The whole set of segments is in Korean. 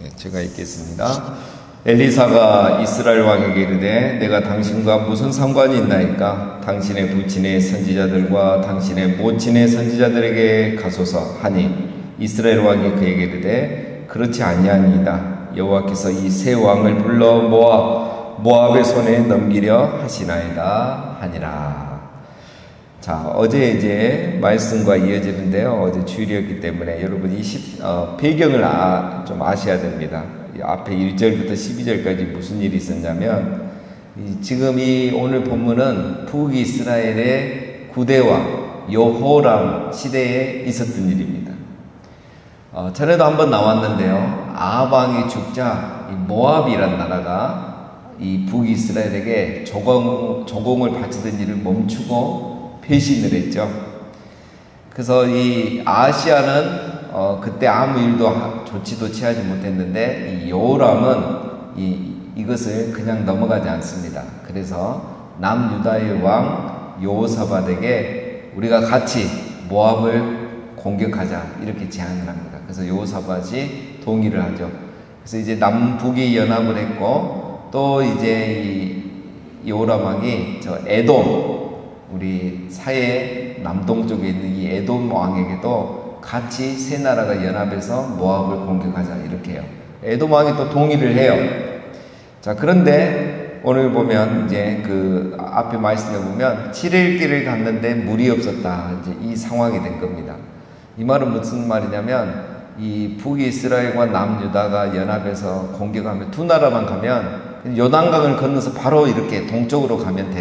네, 제가 읽겠습니다. 엘리사가 이스라엘 왕에게 이르되 내가 당신과 무슨 상관이 있나이까? 당신의 부친의 선지자들과 당신의 모친의 선지자들에게 가소서 하니 이스라엘 왕이 그에게 이르되 그렇지 아니하니이다. 여호와께서 이 세 왕을 불러 모압의 손에 넘기려 하시나이다 하니라. 자, 어제 이제 말씀과 이어지는데요. 어제 주일이었기 때문에 여러분이 배경을 좀 아셔야 됩니다. 앞에 1절부터 12절까지 무슨 일이 있었냐면, 지금 이 오늘 본문은 북이스라엘의 9대왕 여호람 시대에 있었던 일입니다. 전에도 한번 나왔는데요. 아합 왕이 죽자 이 모압이란 나라가 이 북이스라엘에게 조공을 바치던 일을 멈추고 배신을 했죠. 그래서 이 아하시아는 그때 아무 일도 조치도 취하지 못했는데 이 여호람은 이것을 그냥 넘어가지 않습니다. 그래서 남유다의 왕 여호사밧에게 우리가 같이 모압을 공격하자 이렇게 제안을 합니다. 그래서 여호사밧이 동의를 하죠. 그래서 이제 남북이 연합을 했고, 또 이제 이 여호람 왕이 저 에돔, 우리 사해 남동쪽에 있는 이 에돔 왕에게도 같이 세 나라가 연합해서 모압을 공격하자 이렇게 해요. 에돔 왕이 또 동의를 해요. 자, 그런데 오늘 보면 이제 그 앞에 말씀에 보면 7일 길을 갔는데 물이 없었다. 이제 이 상황이 된 겁니다. 이 말은 무슨 말이냐면, 이 북이스라엘과 남유다가 연합해서 공격하면 두 나라만 가면 요단강을 건너서 바로 이렇게 동쪽으로 가면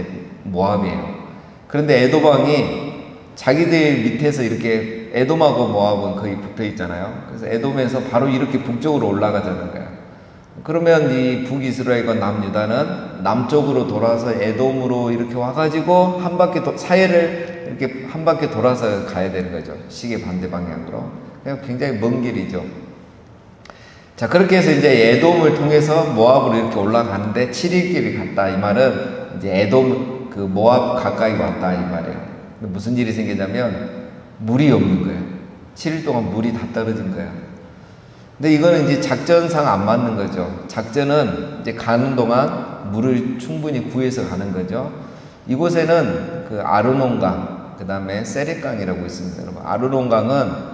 모압이에요. 그런데 에돔 왕이 자기들 밑에서 이렇게, 에돔하고 모압은 거의 붙어 있잖아요. 그래서 에돔에서 바로 이렇게 북쪽으로 올라가자는 거야. 그러면 이 북이스라엘과 남유다는 남쪽으로 돌아서 에돔으로 이렇게 와가지고 한 바퀴 사해를 이렇게 한 바퀴 돌아서 가야 되는 거죠. 시계 반대 방향으로. 굉장히 먼 길이죠. 자, 그렇게 해서 이제 에돔을 통해서 모압으로 이렇게 올라가는데 7일 길을 갔다. 이 말은 이제 에돔, 그 모압 가까이 왔다. 이 말이에요. 근데 무슨 일이 생기냐면 물이 없는 거예요. 7일 동안 물이 다 떨어진 거야. 근데 이거는 이제 작전상 안 맞는 거죠. 작전은 이제 가는 동안 물을 충분히 구해서 가는 거죠. 이곳에는 그 아르논강, 그 다음에 세렛강이라고 있습니다. 여러분, 아르논강은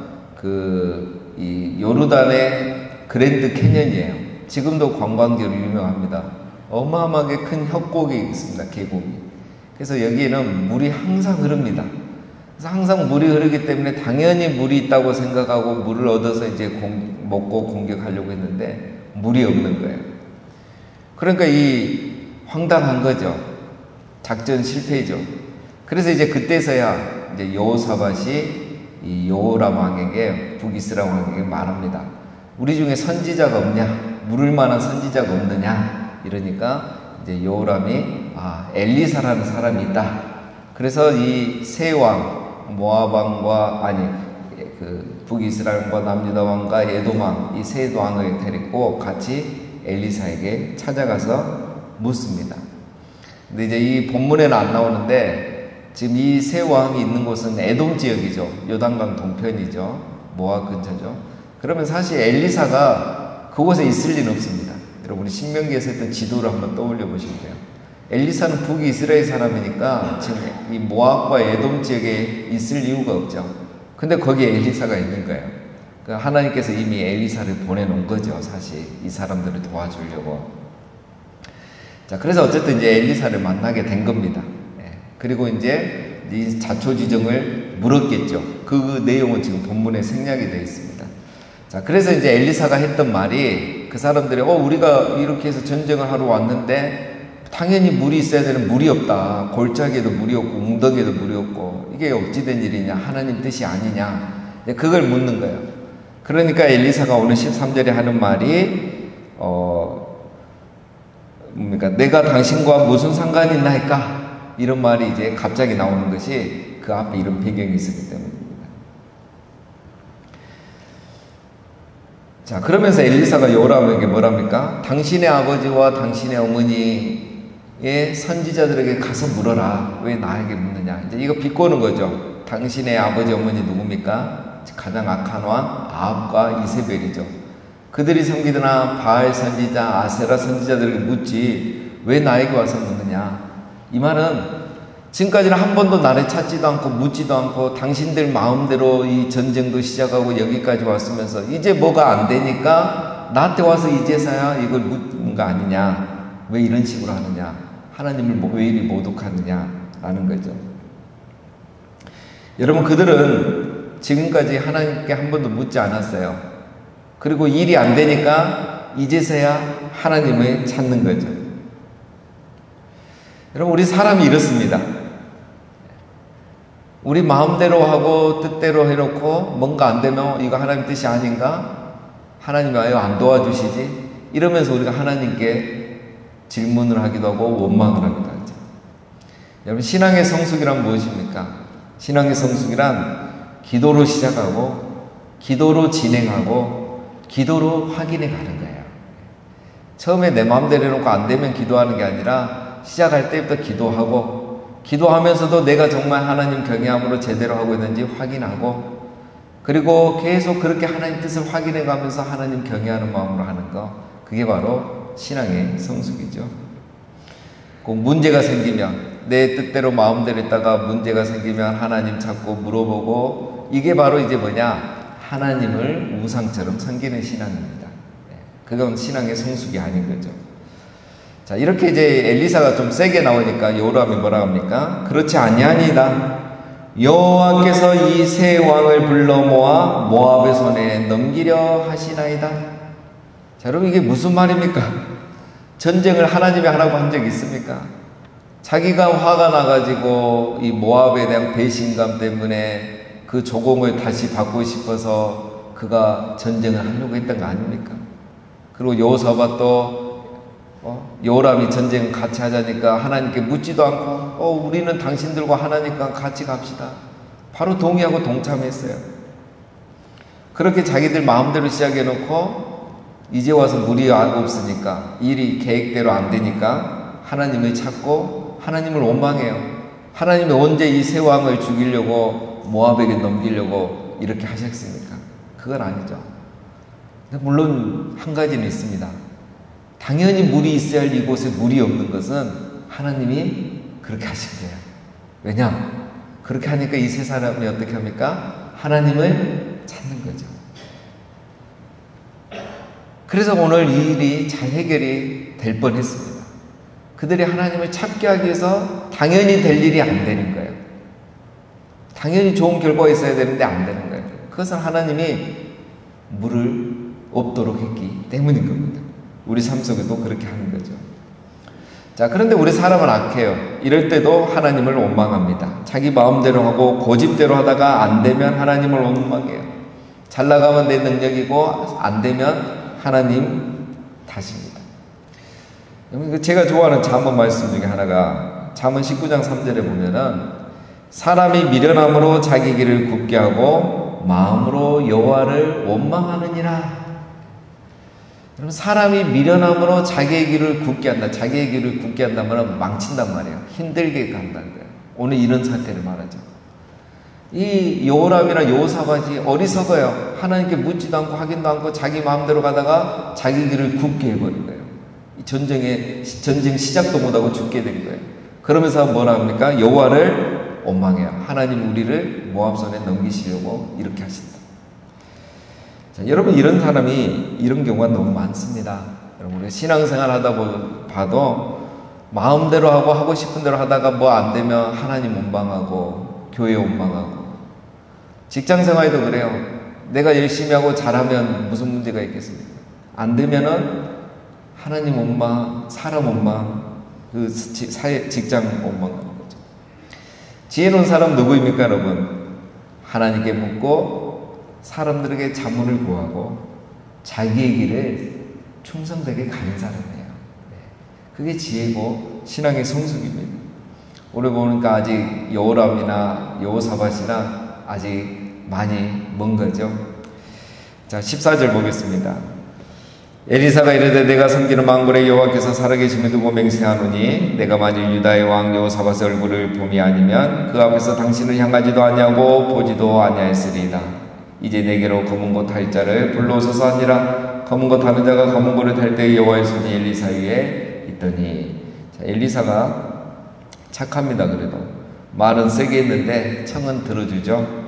이 요르단의 그랜드 캐년이에요. 지금도 관광지로 유명합니다. 어마어마하게 큰 협곡이 있습니다. 계곡이. 그래서 여기에는 물이 항상 흐릅니다. 그래서 항상 물이 흐르기 때문에 당연히 물이 있다고 생각하고 물을 얻어서 이제 먹고 공격하려고 했는데 물이 없는 거예요. 그러니까 이 황당한 거죠. 작전 실패죠. 그래서 이제 그때서야 이제 여호사밧이 이 여호람 왕에게, 북이스라엘 왕에게 말합니다. 우리 중에 선지자가 없냐? 물을 만한 선지자가 없느냐? 이러니까 이제 여호람이 엘리사라는 사람이 있다. 그래서 이 세 왕, 모압 왕과 그 북이스라엘과 남유다 왕과 에돔 왕, 이 세 왕을 데리고 같이 엘리사에게 찾아가서 묻습니다. 근데 이제 이 본문에는 안 나오는데, 지금 이 세 왕이 있는 곳은 에돔 지역이죠. 요단강 동편이죠. 모압 근처죠. 그러면 사실 엘리사가 그곳에 있을 리는 없습니다. 여러분이 신명기에서 했던 지도를 한번 떠올려 보시면 돼요. 엘리사는 북이스라엘 사람이니까 지금 이 모압과 에돔 지역에 있을 이유가 없죠. 근데 거기에 엘리사가 있는 거예요. 하나님께서 이미 엘리사를 보내놓은 거죠. 사실 이 사람들을 도와주려고. 자, 그래서 어쨌든 이제 엘리사를 만나게 된 겁니다. 그리고 이제 이 자초지정을 물었겠죠. 그 내용은 지금 본문에 생략이 되어 있습니다. 자, 그래서 이제 엘리사가 했던 말이, 그 사람들이 우리가 이렇게 해서 전쟁을 하러 왔는데 당연히 물이 있어야 되는, 물이 없다. 골짜기에도 물이 없고 웅덩이에도 물이 없고 이게 어찌된 일이냐, 하나님 뜻이 아니냐, 그걸 묻는 거예요. 그러니까 엘리사가 오늘 13절에 하는 말이 뭡니까? 내가 당신과 무슨 상관이 있나이까? 이런 말이 이제 갑자기 나오는 것이 그 앞에 이런 배경이 있었기 때문입니다. 자, 그러면서 엘리사가 여호람에게 뭐랍니까? 당신의 아버지와 당신의 어머니의 선지자들에게 가서 물어라. 왜 나에게 묻느냐? 이제 이거 비꼬는 거죠. 당신의 아버지 어머니 누굽니까? 가장 악한 왕 아합과 이세벨이죠. 그들이 섬기더나 바알 선지자, 아세라 선지자들에게 묻지 왜 나에게 와서 묻느냐. 이 말은 지금까지는 한 번도 나를 찾지도 않고 묻지도 않고 당신들 마음대로 이 전쟁도 시작하고 여기까지 왔으면서 이제 뭐가 안 되니까 나한테 와서 이제서야 이걸 묻는 거 아니냐. 왜 이런 식으로 하느냐. 하나님을 왜 이리 모독하느냐 라는 거죠. 여러분, 그들은 지금까지 하나님께 한 번도 묻지 않았어요. 그리고 일이 안 되니까 이제서야 하나님을 찾는 거죠. 여러분, 우리 사람이 이렇습니다. 우리 마음대로 하고 뜻대로 해놓고 뭔가 안 되면 이거 하나님 뜻이 아닌가? 하나님이 왜 안 도와주시지? 이러면서 우리가 하나님께 질문을 하기도 하고 원망을 하기도 하죠. 여러분, 신앙의 성숙이란 무엇입니까? 신앙의 성숙이란 기도로 시작하고 기도로 진행하고 기도로 확인해 가는 거예요. 처음에 내 마음대로 해놓고 안 되면 기도하는 게 아니라 시작할 때부터 기도하고 기도하면서도 내가 정말 하나님 경외함으로 제대로 하고 있는지 확인하고 그리고 계속 그렇게 하나님 뜻을 확인해 가면서 하나님 경외하는 마음으로 하는 거, 그게 바로 신앙의 성숙이죠. 꼭 문제가 생기면 내 뜻대로 마음대로 했다가 문제가 생기면 하나님 찾고 물어보고, 이게 바로 이제 뭐냐, 하나님을 우상처럼 섬기는 신앙입니다. 그건 신앙의 성숙이 아닌 거죠. 자, 이렇게 이제 엘리사가 좀 세게 나오니까 여호람이 뭐라 합니까? 그렇지 아니하니이다. 여호와께서 이 세 왕을 불러 모아 모압의 손에 넘기려 하시나이다. 자, 여러분, 이게 무슨 말입니까? 전쟁을 하나님이 하라고 한 적이 있습니까? 자기가 화가 나가지고 이 모압에 대한 배신감 때문에 그 조공을 다시 받고 싶어서 그가 전쟁을 하려고 했던 거 아닙니까? 그리고 여호사밧도 여호람이 전쟁 같이 하자니까 하나님께 묻지도 않고 우리는 당신들과 하나님과 같이 갑시다. 바로 동의하고 동참했어요. 그렇게 자기들 마음대로 시작해놓고 이제 와서 물이 없으니까, 일이 계획대로 안 되니까 하나님을 찾고 하나님을 원망해요. 하나님이 언제 이 세 왕을 죽이려고 모압에게 넘기려고 이렇게 하셨습니까? 그건 아니죠. 물론 한 가지는 있습니다. 당연히 물이 있어야 할 이곳에 물이 없는 것은 하나님이 그렇게 하신 거예요. 왜냐? 그렇게 하니까 이 세 사람이 어떻게 합니까? 하나님을 찾는 거죠. 그래서 오늘 이 일이 잘 해결이 될 뻔했습니다. 그들이 하나님을 찾게 하기 위해서 당연히 될 일이 안 되는 거예요. 당연히 좋은 결과가 있어야 되는데 안 되는 거예요. 그것은 하나님이 물을 없도록 했기 때문인 겁니다. 우리 삶 속에도 그렇게 하는 거죠. 자, 그런데 우리 사람은 악해요. 이럴 때도 하나님을 원망합니다. 자기 마음대로 하고 고집대로 하다가 안 되면 하나님을 원망해요. 잘 나가면 내 능력이고 안 되면 하나님 탓입니다. 제가 좋아하는 잠언 말씀 중에 하나가 잠언 19장 3절에 보면은 사람이 미련함으로 자기 길을 굽게 하고 마음으로 여호와를 원망하느니라. 여러분, 사람이 미련함으로 자기의 길을 굳게 한다. 자기의 길을 굳게 한다면 망친단 말이에요. 힘들게 간다는 거예요. 오늘 이런 사태를 말하죠. 이 여호람이나 여호사밧이 어리석어요. 하나님께 묻지도 않고 확인도 않고 자기 마음대로 가다가 자기 길을 굳게 해버린 거예요. 전쟁 시작도 못하고 죽게 된 거예요. 그러면서 뭐라 합니까? 여호와를 원망해요. 하나님 우리를 모압 손에 넘기시려고 이렇게 하신다. 자, 여러분, 이런 사람이 이런 경우가 너무 많습니다. 여러분, 우리가 신앙생활 하다 봐도 마음대로 하고 싶은 대로 하다가 뭐 안 되면 하나님 원망하고 교회 원망하고, 직장생활도 그래요. 내가 열심히 하고 잘하면 무슨 문제가 있겠습니까? 안 되면은 하나님 원망, 사람 원망, 그 직장 원망하는 거죠. 지혜로운 사람 누구입니까, 여러분? 하나님께 묻고 사람들에게 자문을 구하고 자기의 길을 충성되게 가는 사람이에요. 그게 지혜고 신앙의 성숙입니다. 오늘 보니까 아직 여호람이나 여호사밧이나 아직 많이 먼 거죠. 자, 14절 보겠습니다. 엘리사가 이르되 내가 섬기는 만군의 여호와께서 살아계심을 두고 맹세하노니 내가 만일 유다의 왕 여호사밧의 얼굴을 봄이 아니면 그 앞에서 당신을 향하지도 아니하고 보지도 아니하였으리이다. 이제 내게로 검은 옷 할 자를 불러오소서 하니라. 검은 거 타는 자가 검은 거를 탈 때 여호와의 손이 엘리사 위에 있더니. 자, 엘리사가 착합니다. 그래도 말은 세게 했는데 청은 들어주죠.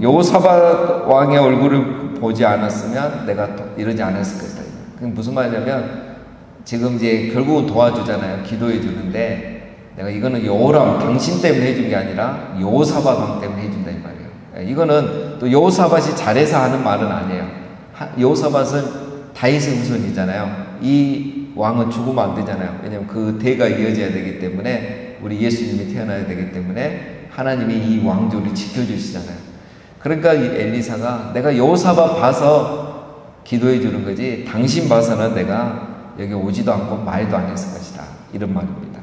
여호사밧 왕의 얼굴을 보지 않았으면 내가 또 이러지 않았을 것이다. 그게 무슨 말이냐면 지금 이제 결국은 도와주잖아요. 기도해 주는데 내가 이거는 여호람 당신 때문에 해준 게 아니라 여호사밧 왕 때문에 해준다 이 말이에요. 이거는 또 여호사밧이 잘해서 하는 말은 아니에요. 여호사밧은 다윗의 후손이잖아요. 이 왕은 죽으면 안 되잖아요. 왜냐하면 그 대가 이어져야 되기 때문에 우리 예수님이 태어나야 되기 때문에 하나님이 이 왕조를 지켜주시잖아요. 그러니까 이 엘리사가 내가 여호사밧 봐서 기도해 주는 거지 당신 봐서는 내가 여기 오지도 않고 말도 안 했을 것이다. 이런 말입니다.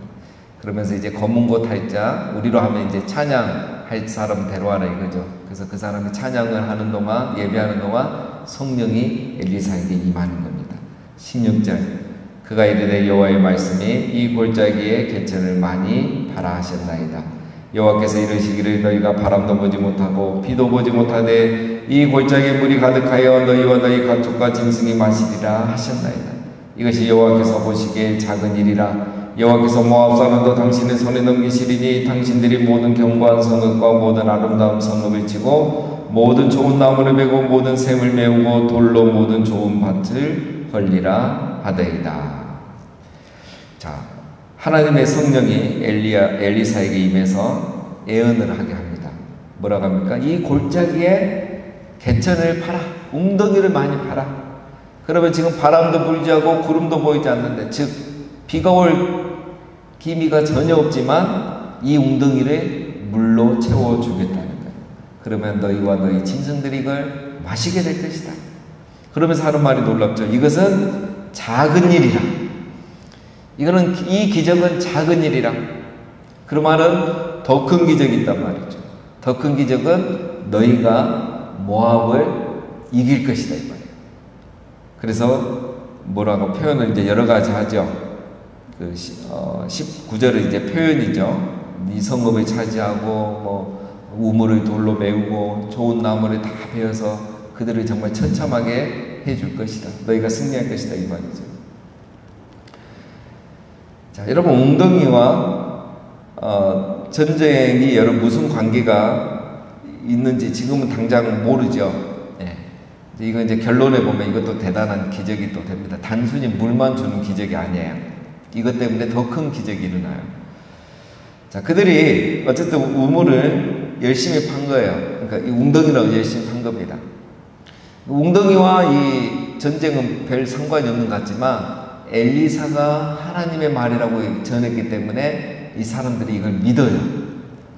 그러면서 이제 검은 고 탈자, 우리로 하면 이제 찬양할 사람 데려와라 이거죠. 그래서 그 사람이 찬양을 하는 동안, 예배하는 동안 성령이 엘리사에게 임하는 겁니다. 16절. 그가 이르되 여호와의 말씀이 이 골짜기에 개천을 많이 바라 하셨나이다. 여호와께서 이르시기를 너희가 바람도 보지 못하고 비도 보지 못하되 이 골짜기에 물이 가득하여 너희와 너희 가축과 짐승이 마시리라 하셨나이다. 이것이 여호와께서 보시기에 작은 일이라. 여호와께서 모압 사람도 당신의 손에 넘기시리니 당신들이 모든 견고한 성읍과 모든 아름다운 성읍을 치고 모든 좋은 나무를 베고 모든 샘을 메우고 돌로 모든 좋은 밭을 벌리라 하더이다. 자, 하나님의 성령이 엘리사에게 임해서 예언을 하게 합니다. 뭐라고 합니까? 이 골짜기에 개천을 파라. 웅덩이를 많이 파라. 그러면 지금 바람도 불지 않고 구름도 보이지 않는데, 즉 비가 올 기미가 전혀 없지만 이 웅덩이를 물로 채워주겠다는 거예요. 그러면 너희와 너희 짐승들이 이걸 마시게 될 것이다. 그러면서 하는 말이 놀랍죠. 이것은 작은 일이라. 이거는 이 기적은 작은 일이라. 그 말은 더 큰 기적이 있단 말이죠. 더 큰 기적은 너희가 모압을 이길 것이다 이 말이에요. 그래서 뭐라고 표현을 이제 여러 가지 하죠. 그 19절은 이제 표현이죠. 이 성읍을 차지하고 뭐 우물을 돌로 메우고 좋은 나무를 다 베어서 그들을 정말 처참하게 해줄 것이다. 너희가 승리할 것이다 이 말이죠. 자, 여러분 웅덩이와 전쟁이 여러분 무슨 관계가 있는지 지금은 당장 모르죠. 네. 이거 이제 결론에 보면 이것도 대단한 기적이 또 됩니다. 단순히 물만 주는 기적이 아니에요. 이것 때문에 더 큰 기적이 일어나요. 자, 그들이 어쨌든 우물을 열심히 판 거예요. 그러니까 이 웅덩이라고 열심히 판 겁니다. 웅덩이와 이 전쟁은 별 상관이 없는 것 같지만 엘리사가 하나님의 말이라고 전했기 때문에 이 사람들이 이걸 믿어요.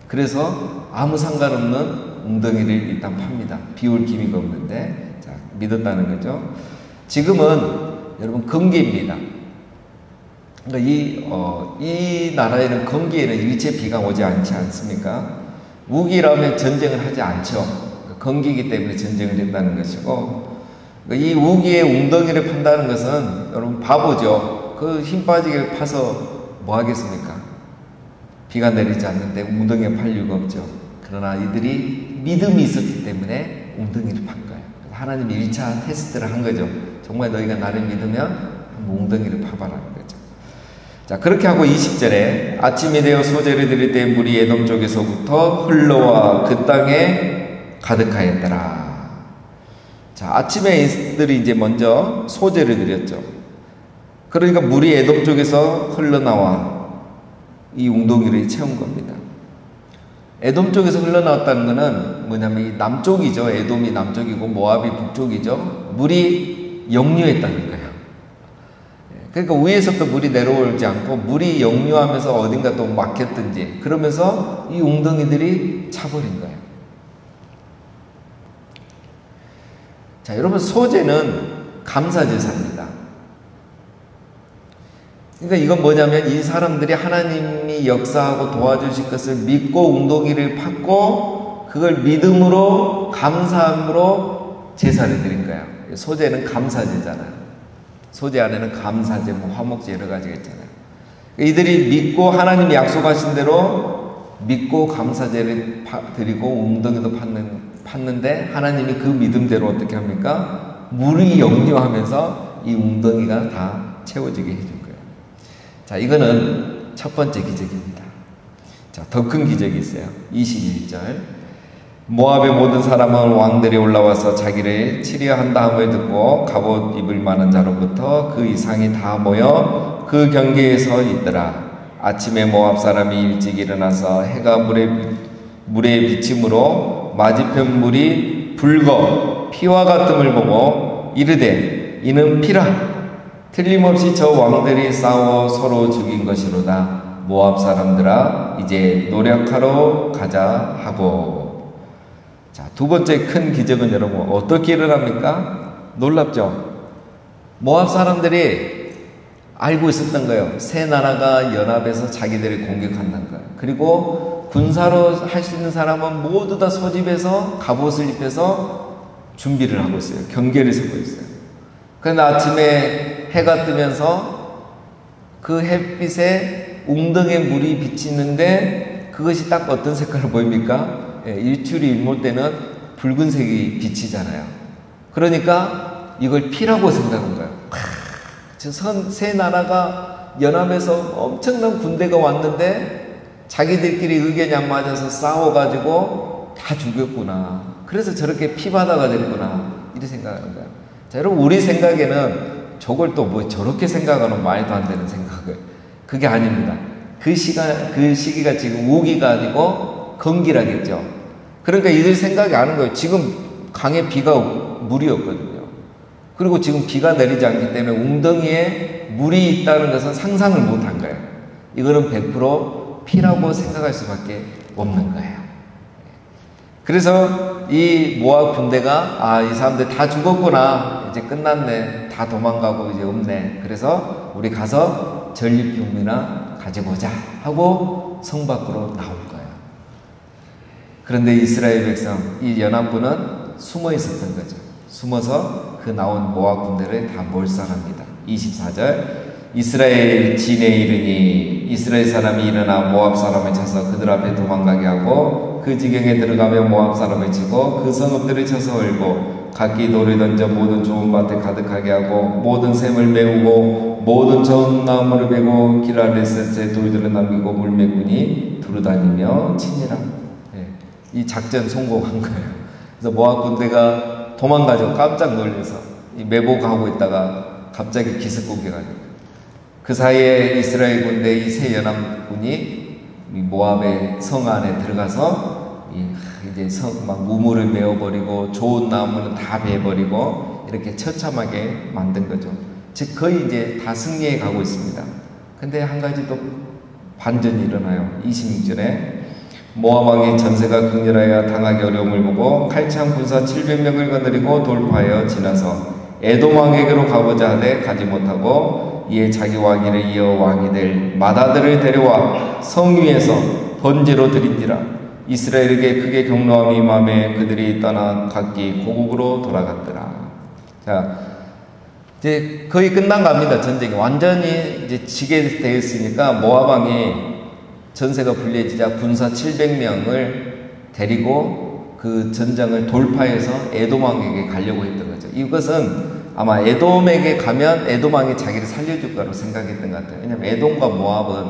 그래서 아무 상관없는 웅덩이를 일단 팝니다. 비올 기미가 없는데, 자, 믿었다는 거죠. 지금은 여러분 건기입니다. 그러니까 이 나라에는 건기에는 일체 비가 오지 않지 않습니까? 우기라면 전쟁을 하지 않죠. 건기이기 때문에 전쟁을 한다는 것이고, 이 우기에 웅덩이를 판다는 것은 여러분 바보죠. 그 힘 빠지게 파서 뭐 하겠습니까? 비가 내리지 않는데 웅덩이에 팔 이유가 없죠. 그러나 이들이 믿음이 있었기 때문에 웅덩이를 판 거예요. 하나님이 1차 테스트를 한 거죠. 정말 너희가 나를 믿으면 웅덩이를 파봐라는 거죠. 자, 그렇게 하고 20절에 아침이 되어 소재를 드릴 때 물이 에돔 쪽에서부터 흘러와 그 땅에 가득하였더라. 자, 아침에 이들이 이제 먼저 소재를 드렸죠. 그러니까 물이 에돔 쪽에서 흘러나와 이 웅덩이를 채운 겁니다. 에돔 쪽에서 흘러나왔다는 것은 뭐냐면 이 남쪽이죠. 에돔이 남쪽이고 모압이 북쪽이죠. 물이 역류했다는 거예요. 그러니까 위에서부터 물이 내려오지 않고 물이 역류하면서 어딘가 또 막혔든지 그러면서 이 웅덩이들이 차버린 거예요. 자, 여러분 소재는 감사제사입니다. 그러니까 이건 뭐냐면 이 사람들이 하나님이 역사하고 도와주실 것을 믿고 웅덩이를 팠고 그걸 믿음으로 감사함으로 제사를 드린 거예요. 소재는 감사제잖아요. 소재 안에는 감사제, 뭐 화목제 여러 가지가 있잖아요. 이들이 믿고 하나님이 약속하신 대로 믿고 감사제를 드리고 웅덩이도 팠는데 하나님이 그 믿음대로 어떻게 합니까? 물이 역류하면서 이 웅덩이가 다 채워지게 해준 거예요. 자, 이거는 첫 번째 기적입니다. 자, 더 큰 기적이 있어요. 21절. 모압의 모든 사람은 왕들이 올라와서 자기를 치려 한다함을 듣고 갑옷 입을 만한 자로부터 그 이상이 다 모여 그 경계에 서 있더라. 아침에 모압 사람이 일찍 일어나서 해가 물에 비침으로 맞은편 물이 붉어 피와 같음을 보고 이르되 이는 피라. 틀림없이 저 왕들이 싸워 서로 죽인 것이로다. 모압 사람들아 이제 노력하러 가자 하고. 자, 두 번째 큰 기적은 여러분 어떻게 일어납니까? 놀랍죠? 모압 사람들이 알고 있었던 거예요. 세 나라가 연합해서 자기들을 공격한다는 거예요. 그리고 군사로 할 수 있는 사람은 모두 다 소집해서 갑옷을 입혀서 준비를 하고 있어요. 경계를 서고 있어요. 그런데 아침에 해가 뜨면서 그 햇빛에 웅덩이에 물이 비치는데 그것이 딱 어떤 색깔을 보입니까? 일출이 일몰 때는 붉은색이 비치잖아요. 그러니까 이걸 피라고 생각한 거예요. 세 나라가 연합해서 엄청난 군대가 왔는데 자기들끼리 의견이 안 맞아서 싸워가지고 다 죽였구나. 그래서 저렇게 피바다가 됐구나. 이렇게 생각하는 거예요. 자, 여러분 우리 생각에는 저걸 또 뭐 저렇게 생각하는 말도 안 되는 생각을. 그게 아닙니다. 그 시기가 지금 우기가 아니고 건기라겠죠. 그러니까 이들 생각이 아는 거예요. 지금 강에 물이 없거든요. 그리고 지금 비가 내리지 않기 때문에 웅덩이에 물이 있다는 것은 상상을 못 한 거예요. 이거는 100% 피라고 생각할 수밖에 없는 거예요. 그래서 이 모압 군대가 이 사람들 다 죽었구나. 이제 끝났네. 다 도망가고 이제 없네. 그래서 우리 가서 전리품이나 가지고 오자 하고 성 밖으로 나온 거예요. 그런데 이스라엘 백성, 이 연합군은 숨어 있었던 거죠. 숨어서 그 나온 모압 군대를 다 몰살합니다. 24절. 이스라엘 진에 이르니 이스라엘 사람이 일어나 모압 사람을 쳐서 그들 앞에 도망가게 하고 그 지경에 들어가며 모압 사람을 치고 그 성읍들을 쳐서 얼고 각기 돌을 던져 모든 좋은 밭에 가득하게 하고 모든 샘을 메우고 모든 좋은 나무를 베고 기랄레셋의 돌들을 남기고 물매군이 두루다니며 치니라. 이 작전 성공한 거예요. 그래서 모압 군대가 도망가죠. 깜짝 놀라서 매복하고 있다가 갑자기 기습공격하니까 그 사이에 이스라엘 군대 이 세 연합군이 모압의 성 안에 들어가서 이제 막 우물을 메워버리고 좋은 나무는 다 베버리고 이렇게 처참하게 만든 거죠. 즉 거의 이제 다 승리해 가고 있습니다. 근데 한 가지 또 반전이 일어나요. 26절에 모압 왕의 전세가 극렬하여 당하기 어려움을 보고 칼창 군사 700명을 거느리고 돌파하여 지나서 에돔 왕에게로 가보자 하되 가지 못하고 이에 자기 왕위를 이어 왕이 될 맏아들을 데려와 성 위에서 번제로 드린지라. 이스라엘에게 크게 경노함이 임함에 그들이 떠나 각기 고국으로 돌아갔더라. 자, 이제 거의 끝난 겁니다. 전쟁이 완전히 이제 지게 되었으니까 모압 왕이 전세가 불리해지자 군사 700명을 데리고 그 전장을 돌파해서 에돔 왕에게 가려고 했던 거죠. 이것은 아마 에돔에게 가면 에돔 왕이 자기를 살려줄 거라고 생각했던 것 같아요. 왜냐하면 에돔과 모압은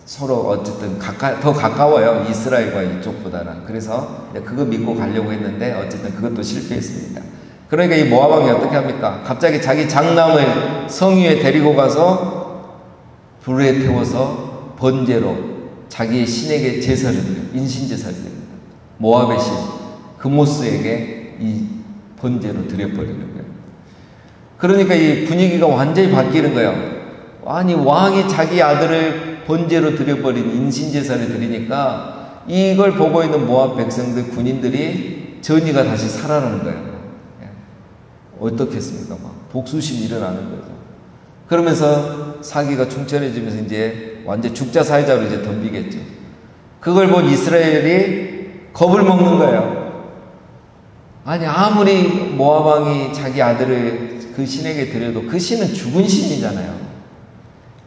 서로 어쨌든 더 가까워요. 이스라엘과 이쪽보다는. 그래서 그거 믿고 가려고 했는데 어쨌든 그것도 실패했습니다. 그러니까 이 모압 왕이 어떻게 합니까? 갑자기 자기 장남을 성 위에 데리고 가서 불에 태워서 번제로 자기의 신에게 제사를 드려요. 인신제사를 드립니다. 모압의 신 그모스에게 이 번제로 드려버리는 거예요. 그러니까 이 분위기가 완전히 바뀌는 거예요. 아니 왕이 자기 아들을 번제로 드려버린 인신제사를 드리니까 이걸 보고 있는 모압 백성들 군인들이 전의가 다시 살아나는 거예요. 어떻겠습니까? 막 복수심이 일어나는 거죠. 그러면서 사기가 충천해지면서 이제 완전 죽자 살자로 이제 덤비겠죠. 그걸 본 이스라엘이 겁을 먹는 거예요. 아니 아무리 모압 왕이 자기 아들을 그 신에게 드려도 그 신은 죽은 신이잖아요.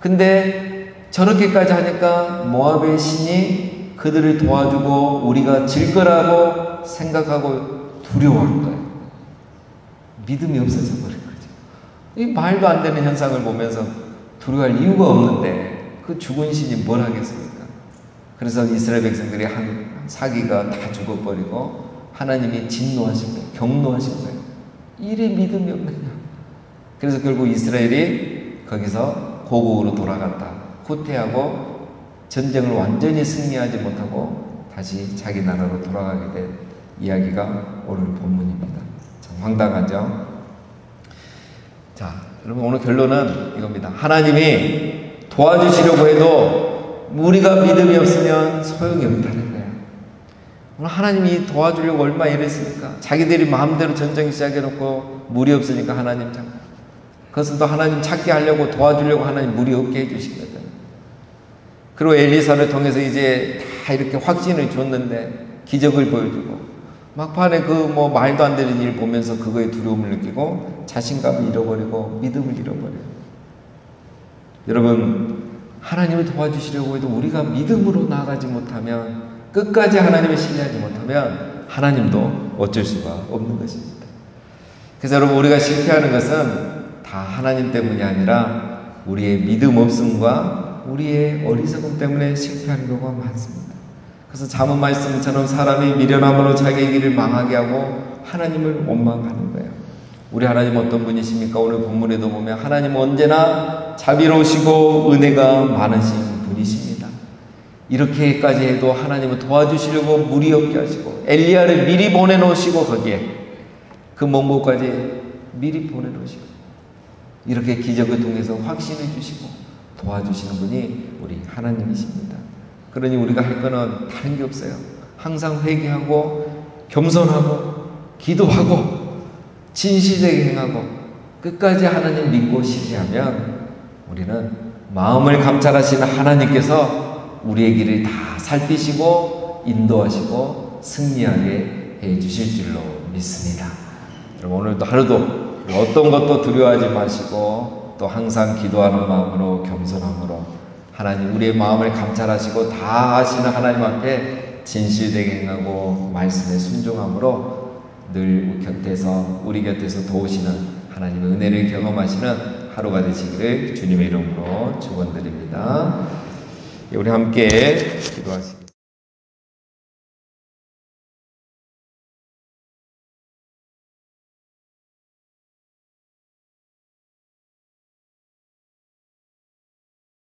근데 저렇게까지 하니까 모압의 신이 그들을 도와주고 우리가 질 거라고 생각하고 두려워한 거예요. 믿음이 없어져 버린 거죠. 이 말도 안 되는 현상을 보면서 두려워할 이유가 없는데 그 죽은 신이 뭘 하겠습니까? 그래서 이스라엘 백성들이 한 사기가 다 죽어버리고 하나님이 진노하신 거예요. 경노하신 거예요. 이래 믿음이 없느냐. 그래서 결국 이스라엘이 거기서 고국으로 돌아갔다. 후퇴하고 전쟁을 완전히 승리하지 못하고 다시 자기 나라로 돌아가게 된 이야기가 오늘 본문입니다. 참 황당하죠? 자, 여러분 오늘 결론은 이겁니다. 하나님이 도와주시려고 해도 우리가 믿음이 없으면 소용이 없다는 거예요. 오늘 하나님이 도와주려고 얼마나 이랬습니까? 자기들이 마음대로 전쟁 시작해놓고 물이 없으니까 하나님 찾고, 그것은 또 하나님 찾게 하려고 도와주려고 하나님 물이 없게 해주신 거잖아요. 그리고 엘리사를 통해서 이제 다 이렇게 확신을 줬는데 기적을 보여주고 막판에 그 뭐 말도 안 되는 일 보면서 그거에 두려움을 느끼고 자신감을 잃어버리고 믿음을 잃어버려요. 여러분, 하나님을 도와주시려고 해도 우리가 믿음으로 나아가지 못하면, 끝까지 하나님을 신뢰하지 못하면 하나님도 어쩔 수가 없는 것입니다. 그래서 여러분, 우리가 실패하는 것은 다 하나님 때문이 아니라 우리의 믿음 없음과 우리의 어리석음 때문에 실패하는 경우가 많습니다. 그래서 잠언 말씀처럼 사람이 미련함으로 자기의 길을 망하게 하고 하나님을 원망하는 거예요. 우리 하나님 어떤 분이십니까? 오늘 본문에도 보면 하나님은 언제나 자비로우시고 은혜가 많으신 분이십니다. 이렇게까지 해도 하나님은 도와주시려고 물이 없게 하시고 엘리야를 미리 보내놓으시고 거기에 그 먼 곳까지 미리 보내놓으시고 이렇게 기적을 통해서 확신해 주시고 도와주시는 분이 우리 하나님이십니다. 그러니 우리가 할 거는 다른 게 없어요. 항상 회개하고 겸손하고 기도하고 진실되게 행하고 끝까지 하나님 믿고 신뢰하면 우리는 마음을 감찰하시는 하나님께서 우리의 길을 다 살피시고 인도하시고 승리하게 해 주실 줄로 믿습니다. 여러분, 오늘도 하루도 어떤 것도 두려워하지 마시고 또 항상 기도하는 마음으로 겸손함으로 하나님 우리의 마음을 감찰하시고 다 아시는 하나님 앞에 진실되게 행하고 말씀에 순종함으로 늘 곁에서 우리 곁에서 도우시는 하나님의 은혜를 경험하시는 하루가 되시기를 주님의 이름으로 축원드립니다. 우리 함께 기도하시겠습니다.